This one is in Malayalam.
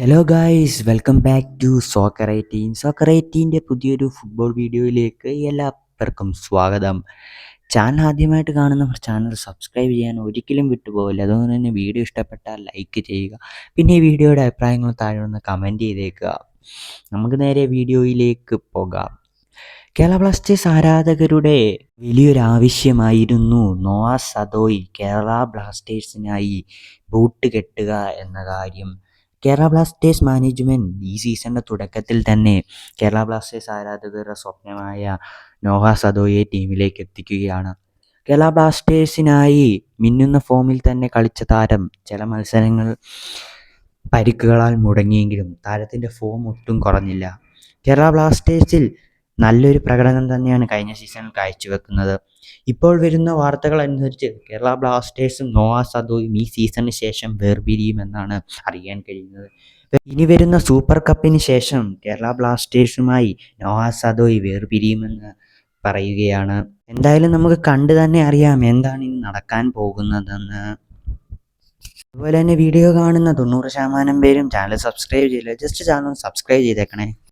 Hello guys, welcome back to soccer 18. Soccer 18ൻ്റെ പുതിയൊരു ഫുട്ബോൾ വീഡിയോയിലേക്ക് എല്ലാവർക്കും സ്വാഗതം. ചാനൽ ആദ്യമായിട്ട് കാണുന്നവർ ചാനൽ സബ്സ്ക്രൈബ് ചെയ്യാൻ ഒരിക്കലും വിട്ടുപോകില്ല. അതുകൊണ്ട് തന്നെ വീഡിയോ ഇഷ്ടപ്പെട്ടാൽ ലൈക്ക് ചെയ്യുക. പിന്നെ ഈ വീഡിയോയുടെ അഭിപ്രായങ്ങൾ താഴെ ഒന്ന് കമൻറ്റ് ചെയ്തേക്കുക. നമുക്ക് നേരെ വീഡിയോയിലേക്ക് പോകാം. കേരള ബ്ലാസ്റ്റേഴ്സ് ആരാധകരുടെ വലിയൊരു ആവശ്യമായിരുന്നു നോവ സദോയ് കേരള ബ്ലാസ്റ്റേഴ്സിനായി ബൂട്ട് കെട്ടുക എന്ന കാര്യം. കേരള ബ്ലാസ്റ്റേഴ്സ് മാനേജ്മെൻറ്റ് ഈ സീസണിൻ്റെ തുടക്കത്തിൽ തന്നെ കേരള ബ്ലാസ്റ്റേഴ്സ് ആരാധകരുടെ സ്വപ്നമായ നോവ സദോയെ ടീമിലേക്ക് എത്തിക്കുകയാണ്. കേരള ബ്ലാസ്റ്റേഴ്സിനായി മിന്നുന്ന ഫോമിൽ തന്നെ കളിച്ച താരം ചില മത്സരങ്ങൾ പരിക്കുകളാൽ മുടങ്ങിയെങ്കിലും താരത്തിൻ്റെ ഫോം ഒട്ടും കുറഞ്ഞില്ല. കേരള ബ്ലാസ്റ്റേഴ്സിൽ നല്ലൊരു പ്രകടനം തന്നെയാണ് കഴിഞ്ഞ സീസണിൽ കാഴ്ചവെക്കുന്നത്. ഇപ്പോൾ വരുന്ന വാർത്തകൾ അനുസരിച്ച് കേരള ബ്ലാസ്റ്റേഴ്സും നോവ സദോയും ഈ സീസണിന് ശേഷം വേർപിരിയുമെന്നാണ് അറിയാൻ കഴിയുന്നത്. ഇനി വരുന്ന സൂപ്പർ കപ്പിന് ശേഷം കേരള ബ്ലാസ്റ്റേഴ്സുമായി നോവ സദോയ് വേർപിരിയുമെന്ന് പറയുകയാണ്. എന്തായാലും നമുക്ക് കണ്ടു തന്നെ അറിയാം എന്താണ് ഇനി നടക്കാൻ പോകുന്നതെന്ന്. അതുപോലെ തന്നെ വീഡിയോ കാണുന്ന 90% പേരും ചാനൽ സബ്സ്ക്രൈബ് ചെയ്യില്ല. ജസ്റ്റ് ചാനൽ സബ്സ്ക്രൈബ് ചെയ്തേക്കണേ.